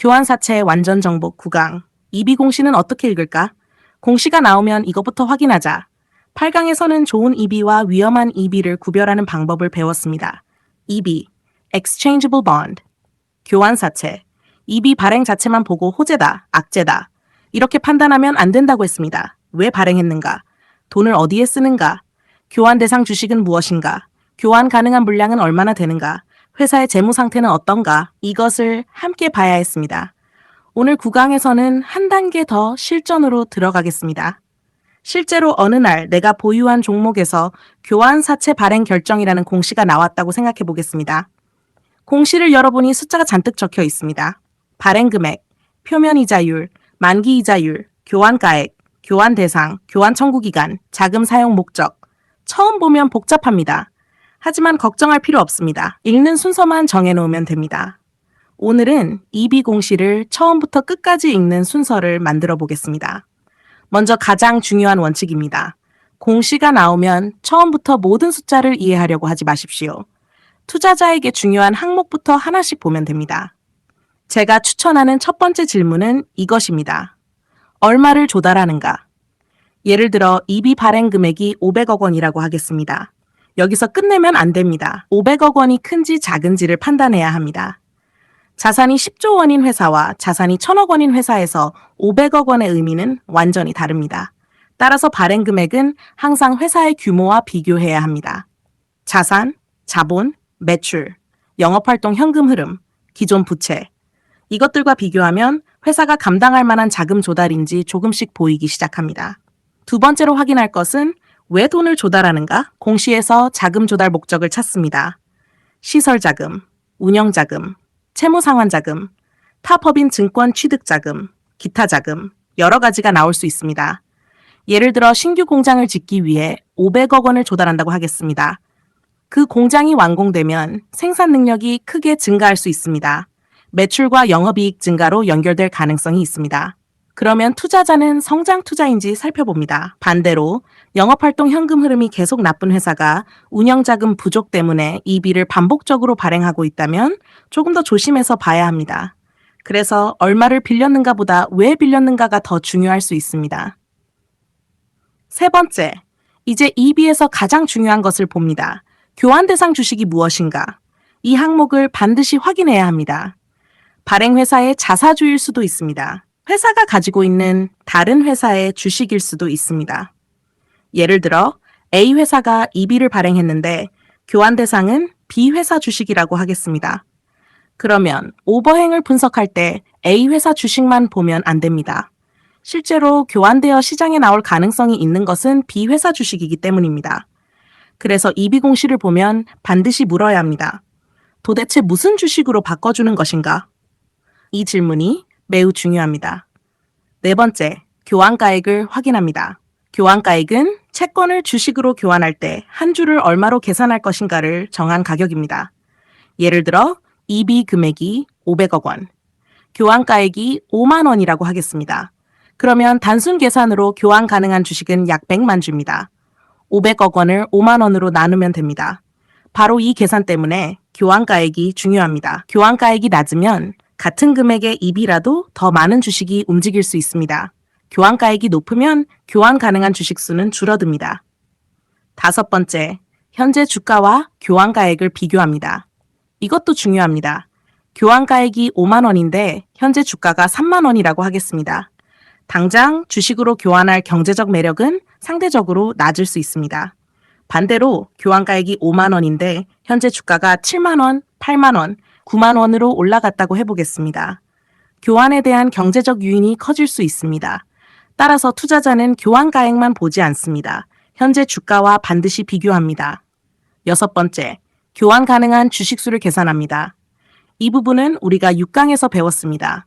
교환사채 완전 정복 9강. EB 공시는 어떻게 읽을까? 공시가 나오면 이것부터 확인하자. 8강에서는 좋은 EB와 위험한 EB를 구별하는 방법을 배웠습니다. EB, Exchangeable Bond. 교환사채. EB 발행 자체만 보고 호재다, 악재다. 이렇게 판단하면 안 된다고 했습니다. 왜 발행했는가? 돈을 어디에 쓰는가? 교환 대상 주식은 무엇인가? 교환 가능한 물량은 얼마나 되는가? 회사의 재무 상태는 어떤가? 이것을 함께 봐야 했습니다. 오늘 9강에서는 한 단계 더 실전으로 들어가겠습니다. 실제로 어느 날 내가 보유한 종목에서 교환사채 발행 결정이라는 공시가 나왔다고 생각해 보겠습니다. 공시를 열어보니 숫자가 잔뜩 적혀 있습니다. 발행 금액, 표면 이자율, 만기 이자율, 교환가액, 교환 대상, 교환 청구 기간, 자금 사용 목적. 처음 보면 복잡합니다. 하지만 걱정할 필요 없습니다. 읽는 순서만 정해놓으면 됩니다. 오늘은 EB 공시를 처음부터 끝까지 읽는 순서를 만들어 보겠습니다. 먼저 가장 중요한 원칙입니다. 공시가 나오면 처음부터 모든 숫자를 이해하려고 하지 마십시오. 투자자에게 중요한 항목부터 하나씩 보면 됩니다. 제가 추천하는 첫 번째 질문은 이것입니다. 얼마를 조달하는가? 예를 들어 EB 발행 금액이 500억 원이라고 하겠습니다. 여기서 끝내면 안 됩니다. 500억 원이 큰지 작은지를 판단해야 합니다. 자산이 10조 원인 회사와 자산이 1000억 원인 회사에서 500억 원의 의미는 완전히 다릅니다. 따라서 발행 금액은 항상 회사의 규모와 비교해야 합니다. 자산, 자본, 매출, 영업활동 현금 흐름, 기존 부채. 이것들과 비교하면 회사가 감당할 만한 자금 조달인지 조금씩 보이기 시작합니다. 두 번째로 확인할 것은 왜 돈을 조달하는가? 공시에서 자금 조달 목적을 찾습니다. 시설자금, 운영자금, 채무상환자금, 타법인 증권 취득자금, 기타 자금, 여러 가지가 나올 수 있습니다. 예를 들어 신규 공장을 짓기 위해 500억 원을 조달한다고 하겠습니다. 그 공장이 완공되면 생산 능력이 크게 증가할 수 있습니다. 매출과 영업이익 증가로 연결될 가능성이 있습니다. 그러면 투자자는 성장 투자인지 살펴봅니다. 반대로 영업활동 현금 흐름이 계속 나쁜 회사가 운영자금 부족 때문에 EB를 반복적으로 발행하고 있다면 조금 더 조심해서 봐야 합니다. 그래서 얼마를 빌렸는가 보다 왜 빌렸는가가 더 중요할 수 있습니다. 세 번째, 이제 EB에서 가장 중요한 것을 봅니다. 교환 대상 주식이 무엇인가? 이 항목을 반드시 확인해야 합니다. 발행 회사의 자사주일 수도 있습니다. 회사가 가지고 있는 다른 회사의 주식일 수도 있습니다. 예를 들어 A 회사가 EB를 발행했는데 교환 대상은 B 회사 주식이라고 하겠습니다. 그러면 오버행을 분석할 때 A 회사 주식만 보면 안 됩니다. 실제로 교환되어 시장에 나올 가능성이 있는 것은 B 회사 주식이기 때문입니다. 그래서 EB 공시를 보면 반드시 물어야 합니다. 도대체 무슨 주식으로 바꿔주는 것인가? 이 질문이 매우 중요합니다. 네 번째, 교환가액을 확인합니다. 교환가액은 채권을 주식으로 교환할 때 한 주를 얼마로 계산할 것인가를 정한 가격입니다. 예를 들어 EB 금액이 500억 원, 교환가액이 5만 원이라고 하겠습니다. 그러면 단순 계산으로 교환 가능한 주식은 약 100만 주입니다. 500억 원을 5만 원으로 나누면 됩니다. 바로 이 계산 때문에 교환가액이 중요합니다. 교환가액이 낮으면 같은 금액의 EB라도 더 많은 주식이 움직일 수 있습니다. 교환가액이 높으면 교환 가능한 주식 수는 줄어듭니다. 다섯 번째, 현재 주가와 교환가액을 비교합니다. 이것도 중요합니다. 교환가액이 5만 원인데 현재 주가가 3만 원이라고 하겠습니다. 당장 주식으로 교환할 경제적 매력은 상대적으로 낮을 수 있습니다. 반대로 교환가액이 5만 원인데 현재 주가가 7만 원, 8만 원, 9만 원으로 올라갔다고 해보겠습니다. 교환에 대한 경제적 유인이 커질 수 있습니다. 따라서 투자자는 교환가액만 보지 않습니다. 현재 주가와 반드시 비교합니다. 여섯 번째, 교환 가능한 주식수를 계산합니다. 이 부분은 우리가 6강에서 배웠습니다.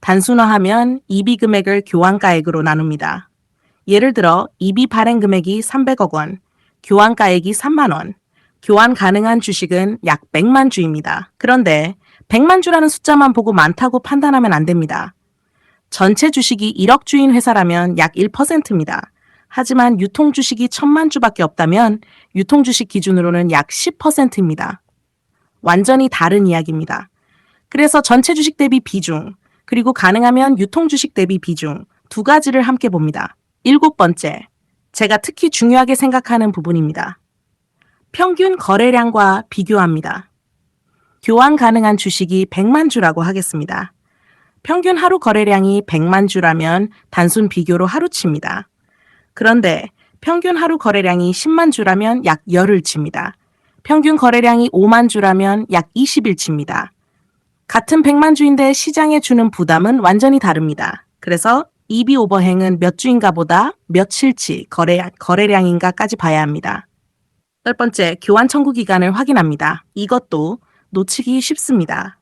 단순화하면 EB 금액을 교환가액으로 나눕니다. 예를 들어 EB 발행 금액이 300억 원, 교환가액이 3만 원, 교환 가능한 주식은 약 100만 주입니다. 그런데 100만 주라는 숫자만 보고 많다고 판단하면 안 됩니다. 전체 주식이 1억 주인 회사라면 약 1%입니다. 하지만 유통 주식이 1000만 주밖에 없다면 유통 주식 기준으로는 약 10%입니다. 완전히 다른 이야기입니다. 그래서 전체 주식 대비 비중, 그리고 가능하면 유통주식 대비 비중 두 가지를 함께 봅니다. 7번째, 제가 특히 중요하게 생각하는 부분입니다. 평균 거래량과 비교합니다. 교환 가능한 주식이 100만 주라고 하겠습니다. 평균 하루 거래량이 100만 주라면 단순 비교로 하루치입니다. 그런데 평균 하루 거래량이 10만 주라면 약 열흘 칩니다. 평균 거래량이 5만 주라면 약 20일 칩니다. 같은 100만 주인데 시장에 주는 부담은 완전히 다릅니다. 그래서 EB 오버행은 몇 주인가 보다 며칠치 거래량인가까지 봐야 합니다. 8번째, 교환 청구 기간을 확인합니다. 이것도 놓치기 쉽습니다.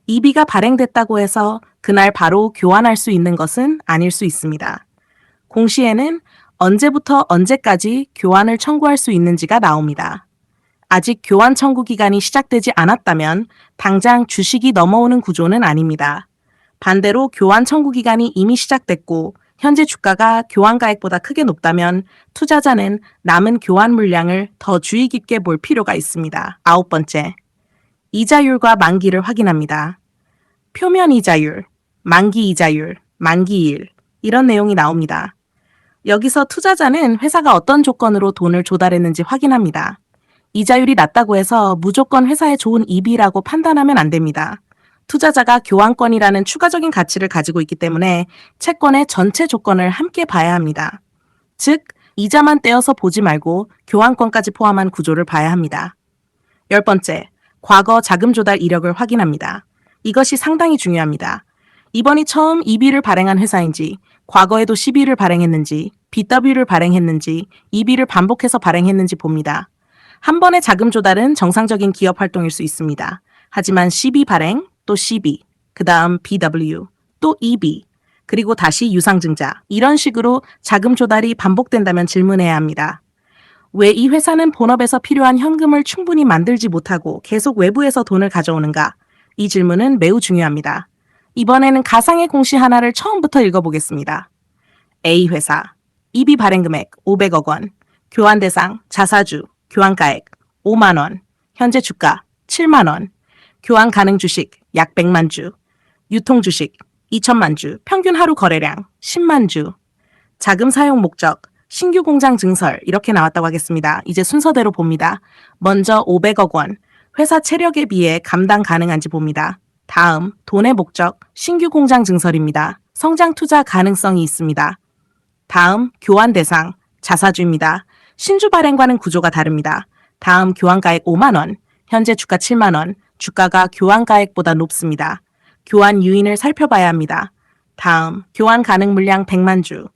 EB가 발행됐다고 해서 그날 바로 교환할 수 있는 것은 아닐 수 있습니다. 공시에는 언제부터 언제까지 교환을 청구할 수 있는지가 나옵니다. 아직 교환 청구 기간이 시작되지 않았다면 당장 주식이 넘어오는 구조는 아닙니다. 반대로 교환 청구 기간이 이미 시작됐고 현재 주가가 교환 가액보다 크게 높다면 투자자는 남은 교환 물량을 더 주의 깊게 볼 필요가 있습니다. 9번째, 이자율과 만기를 확인합니다. 표면 이자율, 만기 이자율, 만기일 이런 내용이 나옵니다. 여기서 투자자는 회사가 어떤 조건으로 돈을 조달했는지 확인합니다. 이자율이 낮다고 해서 무조건 회사에 좋은 EB라고 판단하면 안 됩니다. 투자자가 교환권이라는 추가적인 가치를 가지고 있기 때문에 채권의 전체 조건을 함께 봐야 합니다. 즉, 이자만 떼어서 보지 말고 교환권까지 포함한 구조를 봐야 합니다. 10번째, 과거 자금 조달 이력을 확인합니다. 이것이 상당히 중요합니다. 이번이 처음 EB를 발행한 회사인지, 과거에도 CB를 발행했는지, BW를 발행했는지, EB를 반복해서 발행했는지 봅니다. 한 번의 자금 조달은 정상적인 기업 활동일 수 있습니다. 하지만 CB 발행, 또 CB, 그 다음 BW, 또 EB, 그리고 다시 유상증자, 이런 식으로 자금 조달이 반복된다면 질문해야 합니다. 왜 이 회사는 본업에서 필요한 현금을 충분히 만들지 못하고 계속 외부에서 돈을 가져오는가? 이 질문은 매우 중요합니다. 이번에는 가상의 공시 하나를 처음부터 읽어보겠습니다. A회사, EB 발행 금액 500억 원, 교환 대상, 자사주, 교환가액 5만 원, 현재 주가 7만 원, 교환 가능 주식 약 100만 주, 유통 주식 2천만 주, 평균 하루 거래량 10만 주, 자금 사용 목적, 신규 공장 증설 이렇게 나왔다고 하겠습니다. 이제 순서대로 봅니다. 먼저 500억 원, 회사 체력에 비해 감당 가능한지 봅니다. 다음, 돈의 목적, 신규 공장 증설입니다. 성장 투자 가능성이 있습니다. 다음, 교환 대상, 자사주입니다. 신주 발행과는 구조가 다릅니다. 다음, 교환가액 5만 원, 현재 주가 7만 원, 주가가 교환가액보다 높습니다. 교환 유인을 살펴봐야 합니다. 다음, 교환 가능 물량 100만 주,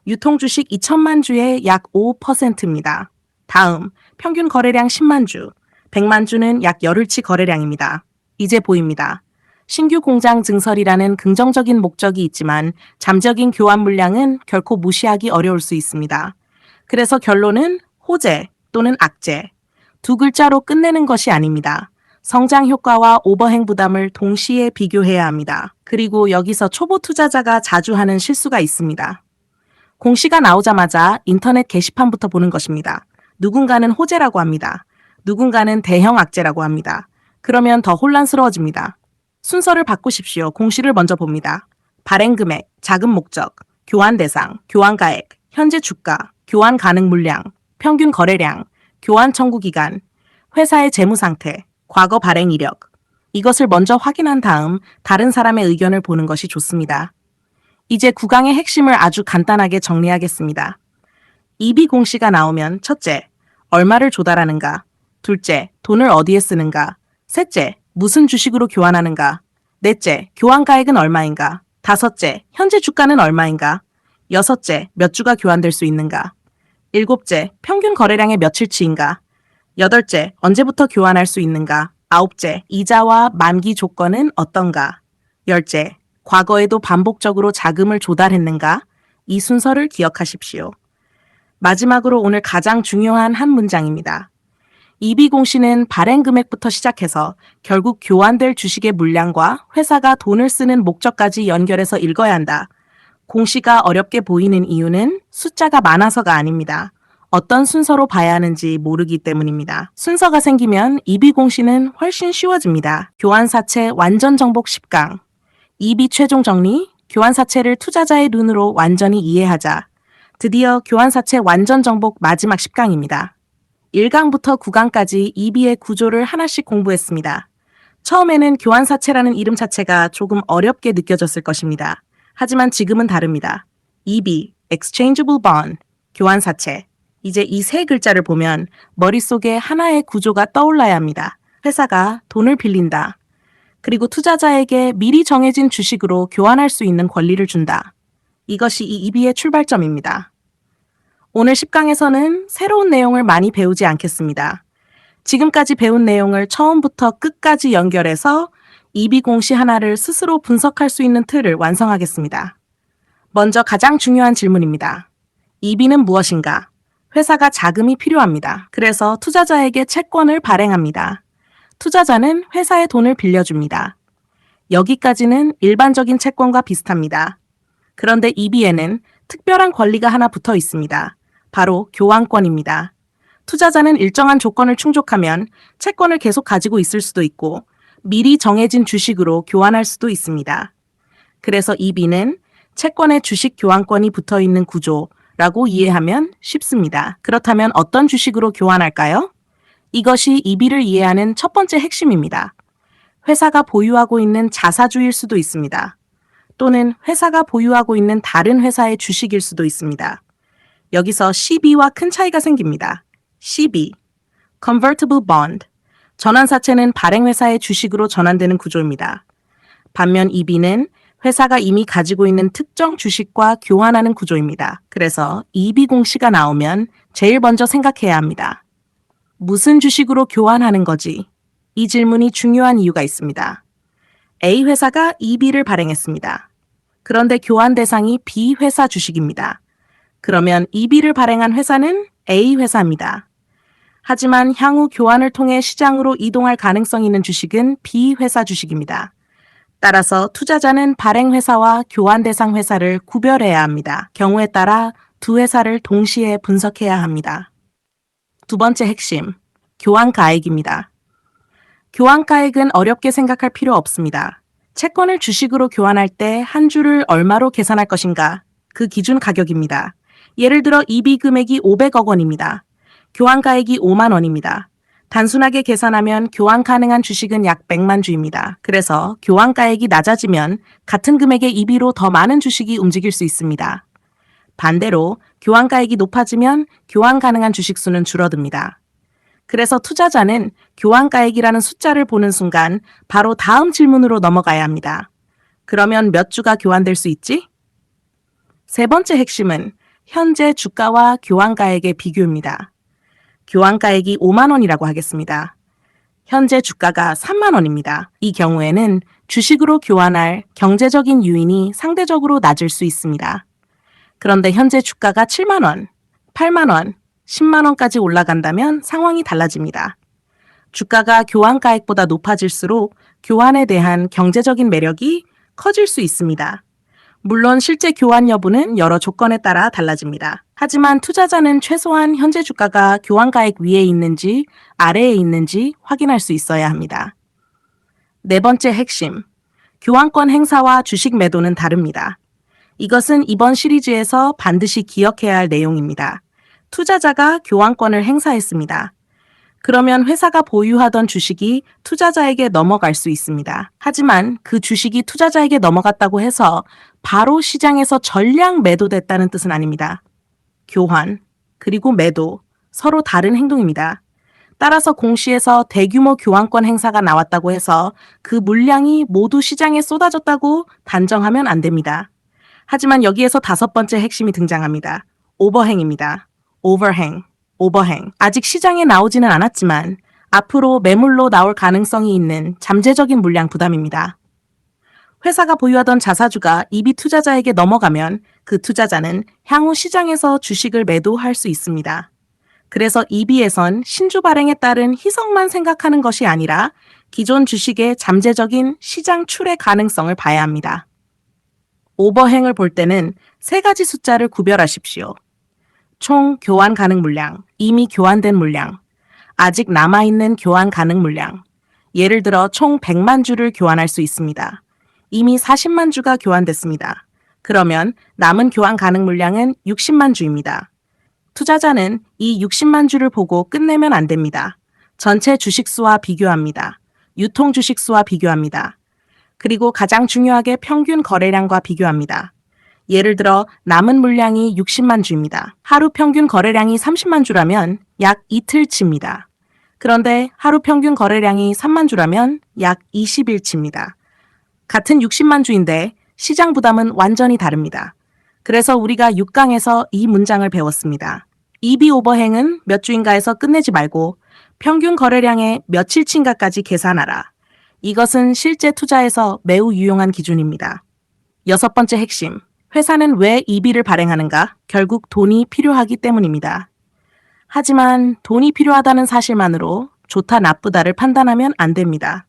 유통주식 2천만 주의 약 5%입니다. 다음, 평균 거래량 10만 주, 100만 주는 약 열흘치 거래량입니다. 이제 보입니다. 신규 공장 증설이라는 긍정적인 목적이 있지만 잠적인 교환 물량은 결코 무시하기 어려울 수 있습니다. 그래서 결론은 호재 또는 악재, 두 글자로 끝내는 것이 아닙니다. 성장 효과와 오버행 부담을 동시에 비교해야 합니다. 그리고 여기서 초보 투자자가 자주 하는 실수가 있습니다. 공시가 나오자마자 인터넷 게시판부터 보는 것입니다. 누군가는 호재라고 합니다. 누군가는 대형 악재라고 합니다. 그러면 더 혼란스러워집니다. 순서를 바꾸십시오. 공시를 먼저 봅니다. 발행 금액, 자금 목적, 교환 대상, 교환 가액, 현재 주가, 교환 가능 물량, 평균 거래량, 교환 청구 기간, 회사의 재무 상태, 과거 발행 이력. 이것을 먼저 확인한 다음 다른 사람의 의견을 보는 것이 좋습니다. 이제 구강의 핵심을 아주 간단하게 정리하겠습니다. EB 공시가 나오면 첫째, 얼마를 조달하는가? 둘째, 돈을 어디에 쓰는가? 셋째, 무슨 주식으로 교환하는가? 넷째, 교환가액은 얼마인가? 다섯째, 현재 주가는 얼마인가? 여섯째, 몇 주가 교환될 수 있는가? 일곱째, 평균 거래량의 며칠치인가? 여덟째, 언제부터 교환할 수 있는가? 아홉째, 이자와 만기 조건은 어떤가? 열째, 과거에도 반복적으로 자금을 조달했는가? 이 순서를 기억하십시오. 마지막으로 오늘 가장 중요한 한 문장입니다. EB 공시는 발행 금액부터 시작해서 결국 교환될 주식의 물량과 회사가 돈을 쓰는 목적까지 연결해서 읽어야 한다. 공시가 어렵게 보이는 이유는 숫자가 많아서가 아닙니다. 어떤 순서로 봐야 하는지 모르기 때문입니다. 순서가 생기면 EB 공시는 훨씬 쉬워집니다. 교환사채 완전 정복 10강. EB 최종 정리, 교환사채를 투자자의 눈으로 완전히 이해하자. 드디어 교환사채 완전 정복 마지막 10강입니다. 1강부터 9강까지 EB의 구조를 하나씩 공부했습니다. 처음에는 교환사채라는 이름 자체가 조금 어렵게 느껴졌을 것입니다. 하지만 지금은 다릅니다. EB, Exchangeable Bond, 교환사채. 이제 이 세 글자를 보면 머릿속에 하나의 구조가 떠올라야 합니다. 회사가 돈을 빌린다. 그리고 투자자에게 미리 정해진 주식으로 교환할 수 있는 권리를 준다. 이것이 이 EB의 출발점입니다. 오늘 10강에서는 새로운 내용을 많이 배우지 않겠습니다. 지금까지 배운 내용을 처음부터 끝까지 연결해서 EB 공시 하나를 스스로 분석할 수 있는 틀을 완성하겠습니다. 먼저 가장 중요한 질문입니다. EB는 무엇인가? 회사가 자금이 필요합니다. 그래서 투자자에게 채권을 발행합니다. 투자자는 회사에 돈을 빌려줍니다. 여기까지는 일반적인 채권과 비슷합니다. 그런데 EB에는 특별한 권리가 하나 붙어 있습니다. 바로 교환권입니다. 투자자는 일정한 조건을 충족하면 채권을 계속 가지고 있을 수도 있고 미리 정해진 주식으로 교환할 수도 있습니다. 그래서 EB는 채권에 주식 교환권이 붙어 있는 구조라고 이해하면 쉽습니다. 그렇다면 어떤 주식으로 교환할까요? 이것이 EB를 이해하는 첫 번째 핵심입니다. 회사가 보유하고 있는 자사주일 수도 있습니다. 또는 회사가 보유하고 있는 다른 회사의 주식일 수도 있습니다. 여기서 CB와 큰 차이가 생깁니다. CB, Convertible Bond, 전환사채는 발행회사의 주식으로 전환되는 구조입니다. 반면 EB는 회사가 이미 가지고 있는 특정 주식과 교환하는 구조입니다. 그래서 EB 공시가 나오면 제일 먼저 생각해야 합니다. 무슨 주식으로 교환하는 거지? 이 질문이 중요한 이유가 있습니다. A 회사가 EB를 발행했습니다. 그런데 교환 대상이 B 회사 주식입니다. 그러면 EB를 발행한 회사는 A 회사입니다. 하지만 향후 교환을 통해 시장으로 이동할 가능성이 있는 주식은 B 회사 주식입니다. 따라서 투자자는 발행 회사와 교환 대상 회사를 구별해야 합니다. 경우에 따라 두 회사를 동시에 분석해야 합니다. 두 번째 핵심, 교환가액입니다. 교환가액은 어렵게 생각할 필요 없습니다. 채권을 주식으로 교환할 때 한 주를 얼마로 계산할 것인가? 그 기준 가격입니다. 예를 들어 EB 금액이 500억 원입니다. 교환가액이 5만 원입니다. 단순하게 계산하면 교환 가능한 주식은 약 100만 주입니다. 그래서 교환가액이 낮아지면 같은 금액의 EB로 더 많은 주식이 움직일 수 있습니다. 반대로 교환가액이 높아지면 교환 가능한 주식 수는 줄어듭니다. 그래서 투자자는 교환가액이라는 숫자를 보는 순간 바로 다음 질문으로 넘어가야 합니다. 그러면 몇 주가 교환될 수 있지? 세 번째 핵심은 현재 주가와 교환가액의 비교입니다. 교환가액이 5만 원이라고 하겠습니다. 현재 주가가 3만 원입니다. 이 경우에는 주식으로 교환할 경제적인 유인이 상대적으로 낮을 수 있습니다. 그런데 현재 주가가 7만 원, 8만 원, 10만 원까지 올라간다면 상황이 달라집니다. 주가가 교환가액보다 높아질수록 교환에 대한 경제적인 매력이 커질 수 있습니다. 물론 실제 교환 여부는 여러 조건에 따라 달라집니다. 하지만 투자자는 최소한 현재 주가가 교환가액 위에 있는지 아래에 있는지 확인할 수 있어야 합니다. 네 번째 핵심, 교환권 행사와 주식 매도는 다릅니다. 이것은 이번 시리즈에서 반드시 기억해야 할 내용입니다. 투자자가 교환권을 행사했습니다. 그러면 회사가 보유하던 주식이 투자자에게 넘어갈 수 있습니다. 하지만 그 주식이 투자자에게 넘어갔다고 해서 바로 시장에서 전량 매도됐다는 뜻은 아닙니다. 교환, 그리고 매도, 서로 다른 행동입니다. 따라서 공시에서 대규모 교환권 행사가 나왔다고 해서 그 물량이 모두 시장에 쏟아졌다고 단정하면 안 됩니다. 하지만 여기에서 다섯 번째 핵심이 등장합니다. 오버행입니다. 오버행. 아직 시장에 나오지는 않았지만 앞으로 매물로 나올 가능성이 있는 잠재적인 물량 부담입니다. 회사가 보유하던 자사주가 EB 투자자에게 넘어가면 그 투자자는 향후 시장에서 주식을 매도할 수 있습니다. 그래서 EB에선 신주 발행에 따른 희석만 생각하는 것이 아니라 기존 주식의 잠재적인 시장 출회 가능성을 봐야 합니다. 오버행을 볼 때는 세 가지 숫자를 구별하십시오. 총 교환 가능 물량, 이미 교환된 물량, 아직 남아있는 교환 가능 물량. 예를 들어 총 100만 주를 교환할 수 있습니다. 이미 40만 주가 교환됐습니다. 그러면 남은 교환 가능 물량은 60만 주입니다. 투자자는 이 60만 주를 보고 끝내면 안 됩니다. 전체 주식수와 비교합니다. 유통 주식수와 비교합니다. 그리고 가장 중요하게 평균 거래량과 비교합니다. 예를 들어 남은 물량이 60만 주입니다. 하루 평균 거래량이 30만 주라면 약 이틀치입니다. 그런데 하루 평균 거래량이 3만 주라면 약 20일치입니다. 같은 60만 주인데 시장 부담은 완전히 다릅니다. 그래서 우리가 6강에서 이 문장을 배웠습니다. EB 오버행은 몇 주인가에서 끝내지 말고 평균 거래량의 며칠치인가까지 계산하라. 이것은 실제 투자에서 매우 유용한 기준입니다. 6번째 핵심. 회사는 왜 EB를 발행하는가? 결국 돈이 필요하기 때문입니다. 하지만 돈이 필요하다는 사실만으로 좋다 나쁘다를 판단하면 안 됩니다.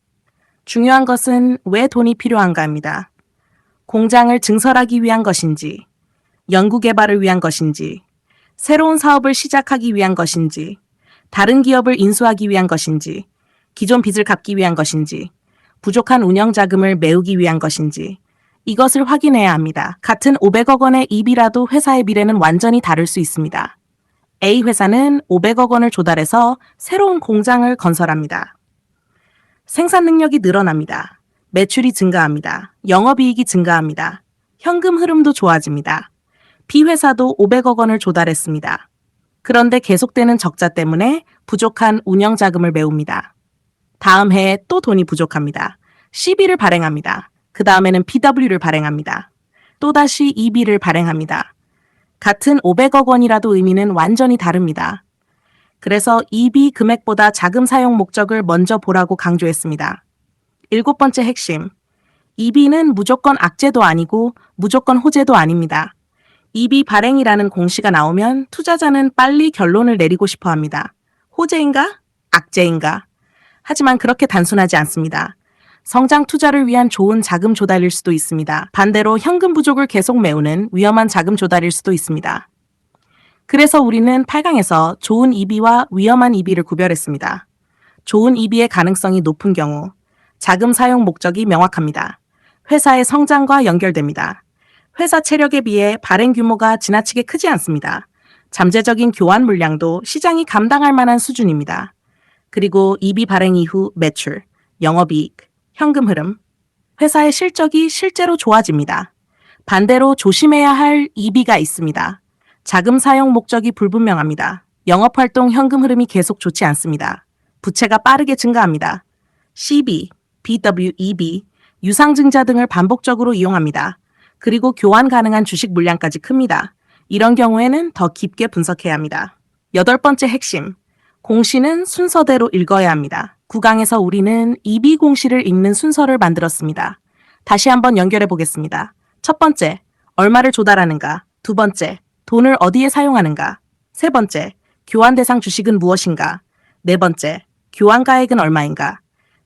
중요한 것은 왜 돈이 필요한가입니다. 공장을 증설하기 위한 것인지, 연구개발을 위한 것인지, 새로운 사업을 시작하기 위한 것인지, 다른 기업을 인수하기 위한 것인지, 기존 빚을 갚기 위한 것인지, 부족한 운영 자금을 메우기 위한 것인지, 이것을 확인해야 합니다. 같은 500억 원의 EB라도 회사의 미래는 완전히 다를 수 있습니다. A 회사는 500억 원을 조달해서 새로운 공장을 건설합니다. 생산 능력이 늘어납니다. 매출이 증가합니다. 영업이익이 증가합니다. 현금 흐름도 좋아집니다. B 회사도 500억 원을 조달했습니다. 그런데 계속되는 적자 때문에 부족한 운영 자금을 메웁니다. 다음 해에 또 돈이 부족합니다. CB를 발행합니다. 그 다음에는 PW를 발행합니다. 또다시 EB를 발행합니다. 같은 500억 원이라도 의미는 완전히 다릅니다. 그래서 EB 금액보다 자금 사용 목적을 먼저 보라고 강조했습니다. 7번째 핵심. EB는 무조건 악재도 아니고 무조건 호재도 아닙니다. EB 발행이라는 공시가 나오면 투자자는 빨리 결론을 내리고 싶어 합니다. 호재인가? 악재인가? 하지만 그렇게 단순하지 않습니다. 성장 투자를 위한 좋은 자금 조달일 수도 있습니다. 반대로 현금 부족을 계속 메우는 위험한 자금 조달일 수도 있습니다. 그래서 우리는 8강에서 좋은 EB와 위험한 EB를 구별했습니다. 좋은 EB의 가능성이 높은 경우, 자금 사용 목적이 명확합니다. 회사의 성장과 연결됩니다. 회사 체력에 비해 발행 규모가 지나치게 크지 않습니다. 잠재적인 교환 물량도 시장이 감당할 만한 수준입니다. 그리고 EB 발행 이후 매출, 영업이익, 현금 흐름, 회사의 실적이 실제로 좋아집니다. 반대로 조심해야 할 EB가 있습니다. 자금 사용 목적이 불분명합니다. 영업활동 현금 흐름이 계속 좋지 않습니다. 부채가 빠르게 증가합니다. CB, BW, EB, 유상증자 등을 반복적으로 이용합니다. 그리고 교환 가능한 주식 물량까지 큽니다. 이런 경우에는 더 깊게 분석해야 합니다. 8번째 핵심. 공시는 순서대로 읽어야 합니다. 9강에서 우리는 EB 공시를 읽는 순서를 만들었습니다. 다시 한번 연결해 보겠습니다. 첫 번째, 얼마를 조달하는가? 두 번째, 돈을 어디에 사용하는가? 세 번째, 교환 대상 주식은 무엇인가? 네 번째, 교환 가액은 얼마인가?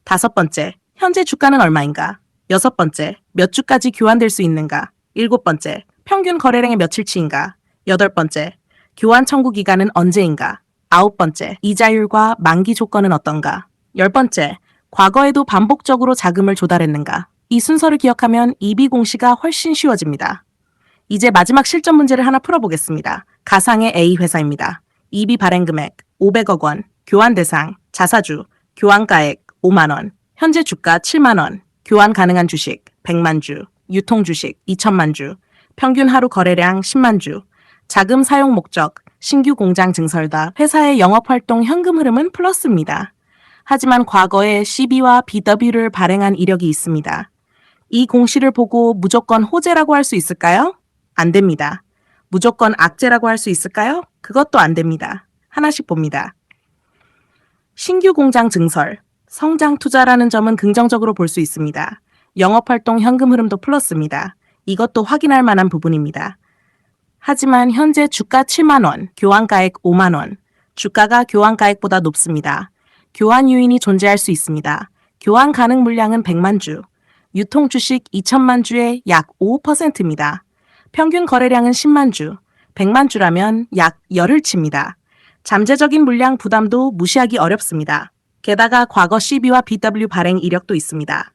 다섯 번째, 현재 주가는 얼마인가? 여섯 번째, 몇 주까지 교환될 수 있는가? 일곱 번째, 평균 거래량의 며칠치인가? 여덟 번째, 교환 청구 기간은 언제인가? 아홉 번째, 이자율과 만기 조건은 어떤가? 열 번째, 과거에도 반복적으로 자금을 조달했는가? 이 순서를 기억하면 EB 공시가 훨씬 쉬워집니다. 이제 마지막 실전 문제를 하나 풀어보겠습니다. 가상의 A 회사입니다. EB 발행 금액 500억 원, 교환 대상, 자사주, 교환가액 5만 원, 현재 주가 7만 원, 교환 가능한 주식 100만 주, 유통 주식 2천만 주, 평균 하루 거래량 10만 주, 자금 사용 목적, 신규 공장 증설다, 회사의 영업활동 현금 흐름은 플러스입니다. 하지만 과거에 CB와 BW를 발행한 이력이 있습니다. 이 공시를 보고 무조건 호재라고 할 수 있을까요? 안 됩니다. 무조건 악재라고 할 수 있을까요? 그것도 안 됩니다. 하나씩 봅니다. 신규 공장 증설, 성장 투자라는 점은 긍정적으로 볼 수 있습니다. 영업활동 현금 흐름도 플러스입니다. 이것도 확인할 만한 부분입니다. 하지만 현재 주가 7만 원, 교환가액 5만 원, 주가가 교환가액보다 높습니다. 교환 요인이 존재할 수 있습니다. 교환 가능 물량은 100만 주, 유통 주식 2천만 주의 약 5%입니다. 평균 거래량은 10만 주, 100만 주라면 약 열흘치입니다. 잠재적인 물량 부담도 무시하기 어렵습니다. 게다가 과거 CB와 BW 발행 이력도 있습니다.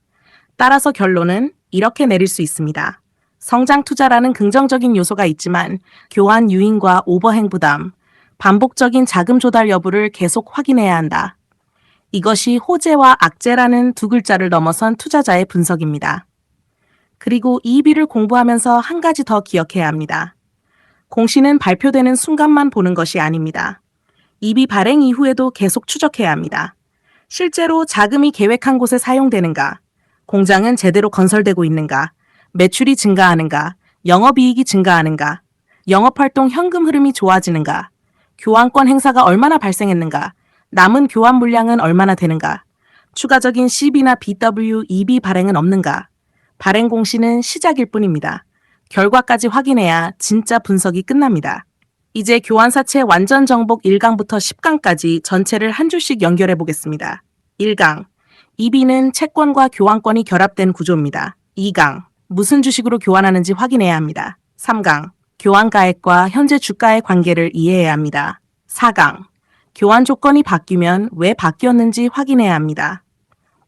따라서 결론은 이렇게 내릴 수 있습니다. 성장 투자라는 긍정적인 요소가 있지만 교환 유인과 오버행 부담, 반복적인 자금 조달 여부를 계속 확인해야 한다. 이것이 호재와 악재라는 두 글자를 넘어선 투자자의 분석입니다. 그리고 EB를 공부하면서 한 가지 더 기억해야 합니다. 공시는 발표되는 순간만 보는 것이 아닙니다. EB 발행 이후에도 계속 추적해야 합니다. 실제로 자금이 계획한 곳에 사용되는가, 공장은 제대로 건설되고 있는가, 매출이 증가하는가, 영업이익이 증가하는가, 영업활동 현금 흐름이 좋아지는가, 교환권 행사가 얼마나 발생했는가, 남은 교환 물량은 얼마나 되는가, 추가적인 CB나 BW, EB 발행은 없는가. 발행 공시는 시작일 뿐입니다. 결과까지 확인해야 진짜 분석이 끝납니다. 이제 교환사채 완전 정복 1강부터 10강까지 전체를 한 줄씩 연결해 보겠습니다. 1강, EB는 채권과 교환권이 결합된 구조입니다. 2강, 무슨 주식으로 교환하는지 확인해야 합니다. 3강, 교환가액과 현재 주가의 관계를 이해해야 합니다. 4강, 교환 조건이 바뀌면 왜 바뀌었는지 확인해야 합니다.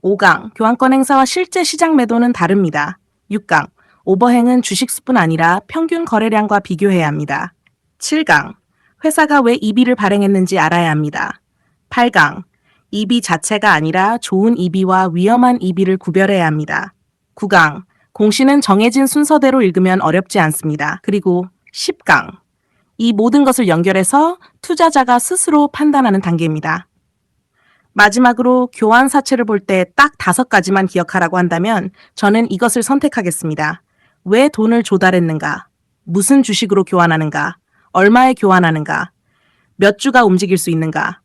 5강, 교환권 행사와 실제 시장 매도는 다릅니다. 6강, 오버행은 주식수뿐 아니라 평균 거래량과 비교해야 합니다. 7강, 회사가 왜 EB를 발행했는지 알아야 합니다. 8강, EB 자체가 아니라 좋은 EB와 위험한 EB를 구별해야 합니다. 9강, 공시는 정해진 순서대로 읽으면 어렵지 않습니다. 그리고 10강, 이 모든 것을 연결해서 투자자가 스스로 판단하는 단계입니다. 마지막으로 교환 사채를 볼 때 딱 5가지만 기억하라고 한다면 저는 이것을 선택하겠습니다. 왜 돈을 조달했는가? 무슨 주식으로 교환하는가? 얼마에 교환하는가? 몇 주가 움직일 수 있는가?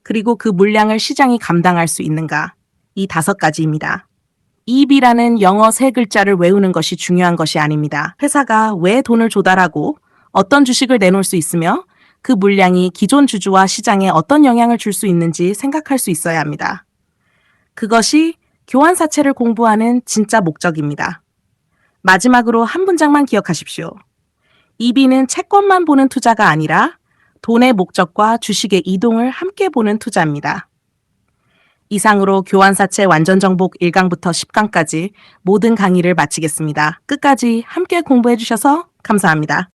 그리고 그 물량을 시장이 감당할 수 있는가? 이 5가지입니다. EB라는 영어 3글자를 외우는 것이 중요한 것이 아닙니다. 회사가 왜 돈을 조달하고 어떤 주식을 내놓을 수 있으며 그 물량이 기존 주주와 시장에 어떤 영향을 줄 수 있는지 생각할 수 있어야 합니다. 그것이 교환사채를 공부하는 진짜 목적입니다. 마지막으로 한 문장만 기억하십시오. EB는 채권만 보는 투자가 아니라 돈의 목적과 주식의 이동을 함께 보는 투자입니다. 이상으로 교환사채 완전정복 1강부터 10강까지 모든 강의를 마치겠습니다. 끝까지 함께 공부해 주셔서 감사합니다.